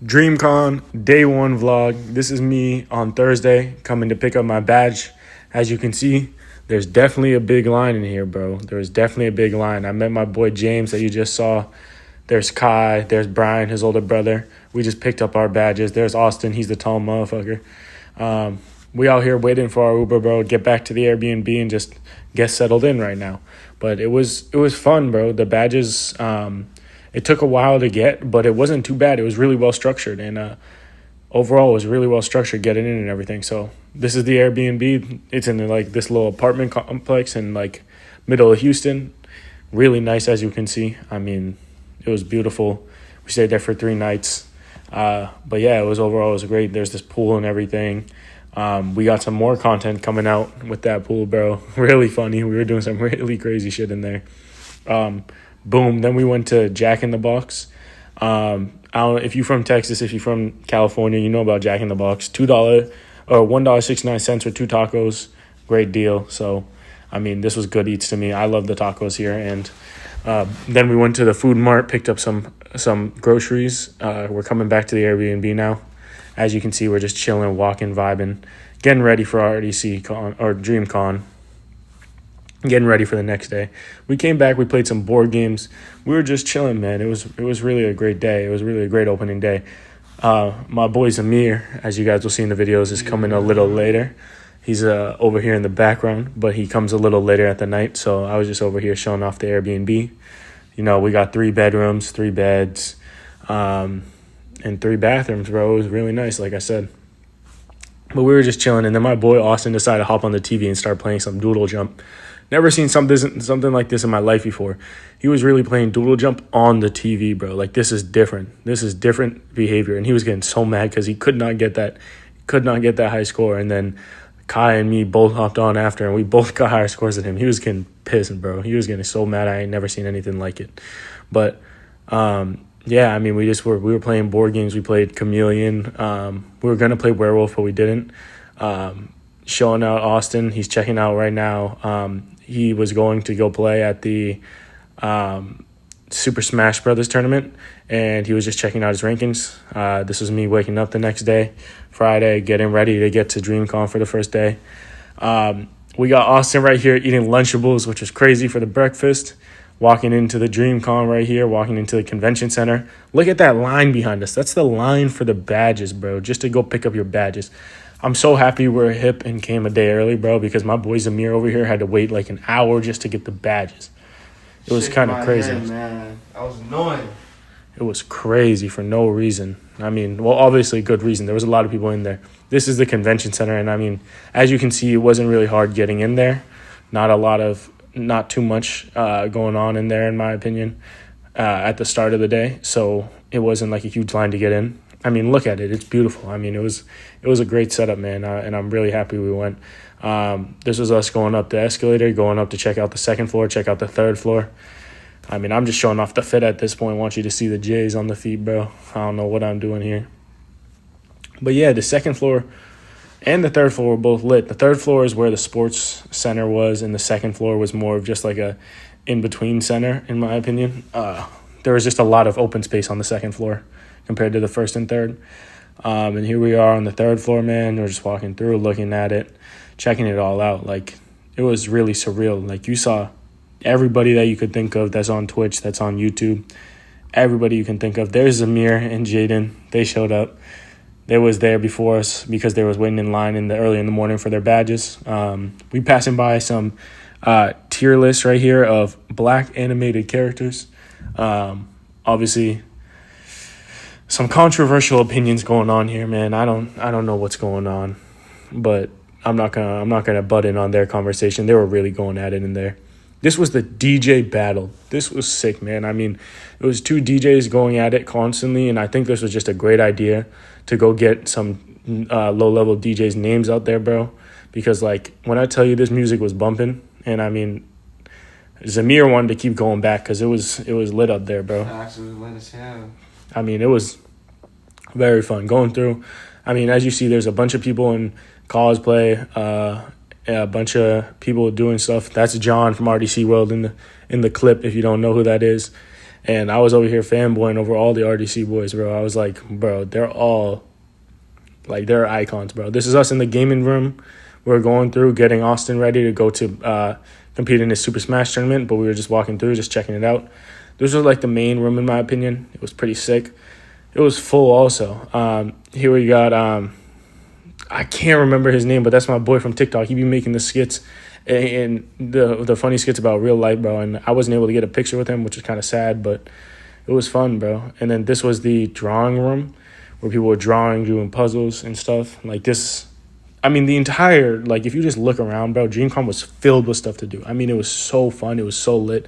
Dreamcon day one vlog. This is me on Thursday coming to pick up my badge. As you can see, there's definitely a big line in here, bro. There's definitely a big line. I met my boy James that you just saw. There's Kai. There's Brian, his older brother. We just picked up our badges. There's Austin. He's the tall motherfucker. We out here waiting for our Uber, bro. Get back to the Airbnb and just get settled in right now. But it was fun, bro. The badges, it took a while to get, but it wasn't too bad. It was really well structured, and overall, it was really well structured getting in and everything. So this is the Airbnb. It's in like this little apartment complex in like middle of Houston. Really nice, as you can see. I mean, it was beautiful. We stayed there for 3 nights. But yeah, it was great. There's this pool and everything. We got some more content coming out with that pool, bro. Really funny. We were doing some really crazy shit in there. Boom. Then we went to Jack in the Box. I don't know if you're from Texas, if you're from California, you know about Jack in the Box. $2 or $1.69 for 2 tacos. Great deal. So, I mean, this was good eats to me. I love the tacos here. And then we went to the food mart, picked up some groceries. We're coming back to the Airbnb now. As you can see, we're just chilling, walking, vibing, getting ready for our RDC or Dreamcon. Getting ready for the next day. We came back, we played some board games. We were just chilling, man. It was really a great day. It was really a great opening day. My boy Zamir, as you guys will see in the videos, is coming a little later. He's over here in the background, but he comes a little later at the night. So I was just over here showing off the Airbnb. You know, we got 3 bedrooms, 3 beds, and 3 bathrooms, bro. It was really nice, like I said. But we were just chilling, and then my boy Austin decided to hop on the TV and start playing some Doodle Jump. Never seen something like this in my life before. He was really playing Doodle Jump on the TV, bro. Like, this is different. This is different behavior. And he was getting so mad because he could not get that high score. And then Kai and me both hopped on after, and we both got higher scores than him. He was getting pissed, bro. He was getting so mad. I ain't never seen anything like it. But yeah, I mean, we were playing board games. We played Chameleon. We were gonna play Werewolf, but we didn't. Showing out Austin. He's checking out right now. He was going to go play at the Super Smash Brothers tournament, and he was just checking out his rankings. This was me waking up the next day, Friday, getting ready to get to Dreamcon for the first day. We got Austin right here eating Lunchables, which was crazy for the breakfast. Walking into the Dreamcon right here, walking into the convention center. Look at that line behind us. That's the line for the badges, bro, just to go pick up your badges. I'm so happy we're hip and came a day early, bro, because my boy Zamir over here had to wait like an hour just to get the badges. It was kind of crazy. Head, man. That was annoying. It was crazy for no reason. I mean, well, obviously good reason. There was a lot of people in there. This is the convention center, and I mean, as you can see, it wasn't really hard getting in there. Not too much going on in there, in my opinion, at the start of the day. So it wasn't like a huge line to get in. I mean, look at it. It's beautiful. I mean, it was a great setup, man, and I'm really happy we went. This was us going up the escalator, going up to check out the 2nd floor, check out the 3rd floor. I mean, I'm just showing off the fit at this point. I want you to see the J's on the feet, bro. I don't know what I'm doing here. But yeah, the 2nd floor and the 3rd floor were both lit. The 3rd floor is where the sports center was, and the 2nd floor was more of just like a in-between center, in my opinion. There was just a lot of open space on the 2nd floor compared to the 1st and 3rd. And here we are on the 3rd floor, man. We're just walking through, looking at it, checking it all out. Like, it was really surreal. Like, you saw everybody that you could think of that's on Twitch, that's on YouTube. Everybody you can think of. There's Zamir and Jaden. They showed up. They was there before us because they was waiting in line early in the morning for their badges. We passing by some tier lists right here of black animated characters. Obviously, some controversial opinions going on here, man. I don't know what's going on, but I'm not gonna butt in on their conversation. They were really going at it in there. This was the DJ battle. This was sick, man. I mean, it was 2 DJs going at it constantly, and I think this was just a great idea to go get some low-level DJs' names out there, bro. Because, like, when I tell you this music was bumping, and I mean, Zamir wanted to keep going back because it was lit up there, bro. Actually, lit as hell. I mean, it was very fun going through. I mean, as you see, there's a bunch of people in cosplay, a bunch of people doing stuff. That's John from RDC World in the clip, if you don't know who that is. And I was over here fanboying over all the RDC boys, bro. I was like, bro, they're all, like, they're icons, bro. This is us in the gaming room. We're going through, getting Austin ready to go to compete in his Super Smash tournament, but we were just walking through, just checking it out. This was, like, the main room, in my opinion. It was pretty sick. It was full also. Here we got, I can't remember his name, but that's my boy from TikTok. He be making the skits and the funny skits about real life, bro. And I wasn't able to get a picture with him, which is kind of sad, but it was fun, bro. And then this was the drawing room where people were drawing, doing puzzles and stuff. Like this, I mean, the entire, like, if you just look around, bro, Dreamcon was filled with stuff to do. I mean, it was so fun. It was so lit.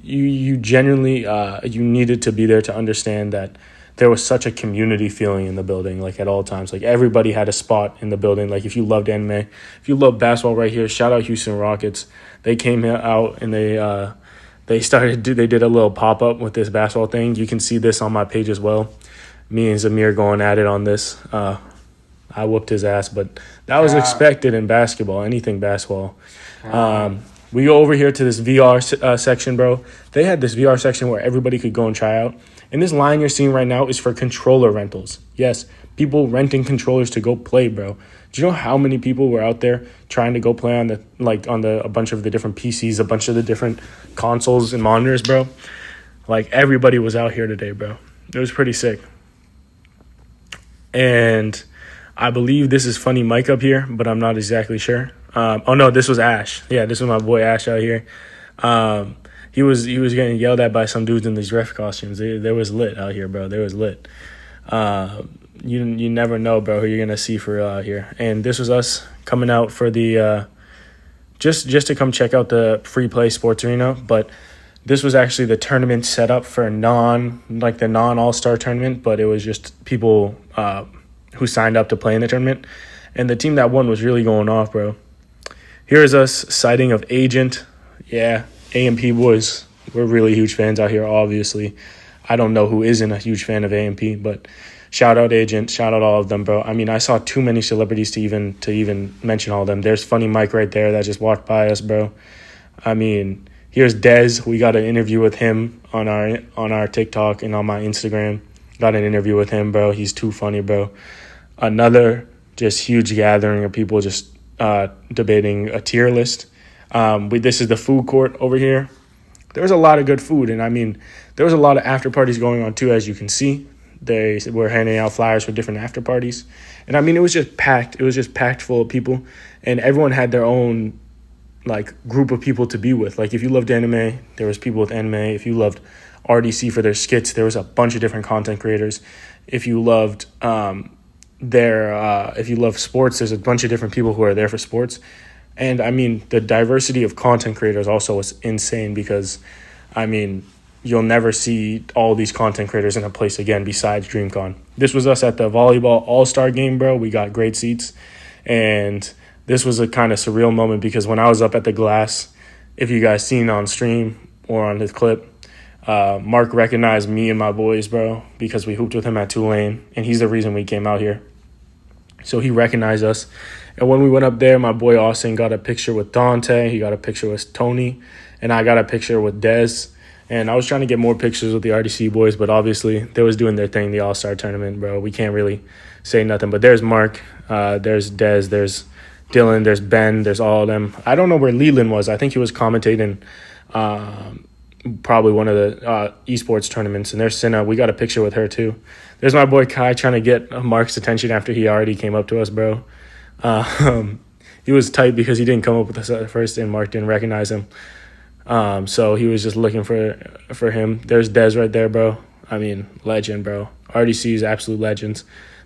You genuinely, you needed to be there to understand that there was such a community feeling in the building, like, at all times. Like, everybody had a spot in the building. Like, if you loved anime, if you love basketball right here, shout out Houston Rockets. They came out and they did a little pop-up with this basketball thing. You can see this on my page as well. Me and Zamir going at it on this. I whooped his ass, but that was expected in basketball, anything basketball. We go over here to this VR section, bro. They had this VR section where everybody could go and try out. And this line you're seeing right now is for controller rentals. Yes, people renting controllers to go play, bro. Do you know how many people were out there trying to go play on a bunch of the different PCs, a bunch of the different consoles and monitors, bro? Like, everybody was out here today, bro. It was pretty sick. And I believe this is Funny Mike up here, but I'm not exactly sure. Oh no, this was Ash. Yeah, this was my boy Ash out here. He was getting yelled at by some dudes in these ref costumes. There was lit out here, bro. There was lit. You never know, bro, who you're gonna see for real out here. And this was us coming out for the just to come check out the free play sports arena. But this was actually the tournament set up for the non all-star tournament, but it was just people who signed up to play in the tournament. And the team that won was really going off, bro. Here's us sighting of Agent. Yeah, AMP boys. We're really huge fans out here, obviously. I don't know who isn't a huge fan of AMP, but shout out Agent, shout out all of them, bro. I mean, I saw too many celebrities to even mention all of them. There's Funny Mike right there that just walked by us, bro. I mean, here's Dez. We got an interview with him on our TikTok and on my Instagram. Got an interview with him, bro. He's too funny, bro. Another just huge gathering of people just debating a tier list. This is the food court over here. There was a lot of good food, and I mean, there was a lot of after parties going on too, as you can see. They were handing out flyers for different after parties, and I mean, it was just packed. It was just packed full of people, and everyone had their own, like, group of people to be with. Like, if you loved anime, there was people with anime. If you loved RDC for their skits, there was a bunch of different content creators. If you loved if you love sports, there's a bunch of different people who are there for sports. And I mean, the diversity of content creators also was insane because, I mean, you'll never see all these content creators in a place again besides Dreamcon. This was us at the volleyball all-star game, bro. We got great seats. And this was a kind of surreal moment because when I was up at the glass, if you guys seen on stream or on his clip, Mark recognized me and my boys, bro, because we hooped with him at Tulane. And he's the reason we came out here. So he recognized us. And when we went up there, my boy Austin got a picture with Dante. He got a picture with Tony. And I got a picture with Dez. And I was trying to get more pictures with the RDC boys, but obviously they was doing their thing, the All-Star tournament, bro. We can't really say nothing. But there's Mark. There's Dez. There's Dylan. There's Ben. There's all of them. I don't know where Leland was. I think he was commentating probably one of the esports tournaments. And there's Cinna. We got a picture with her too. There's my boy Kai trying to get Mark's attention after he already came up to us, bro. He was tight because he didn't come up with us at first and Mark didn't recognize him. So he was just looking for him. There's Dez right there, bro. I mean, legend, bro. RDC is absolute legends.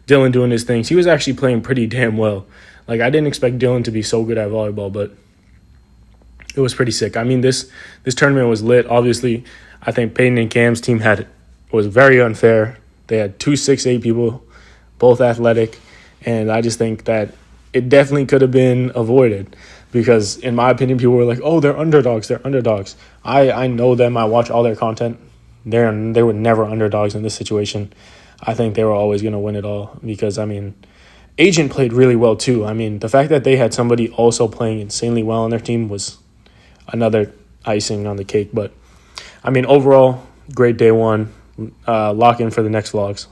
Dylan doing his things. He was actually playing pretty damn well. Like, I didn't expect Dylan to be so good at volleyball, but it was pretty sick. I mean, this tournament was lit. Obviously, I think Peyton and Cam's team was very unfair. They had 2 6'8" people, both athletic, and I just think that it definitely could have been avoided because, in my opinion, people were like, oh, they're underdogs. They're underdogs. I know them. I watch all their content. They were never underdogs in this situation. I think they were always going to win it all because, I mean, Agent played really well too. I mean, the fact that they had somebody also playing insanely well on their team was another icing on the cake. But, I mean, overall, Great day one. Lock in for the next vlogs.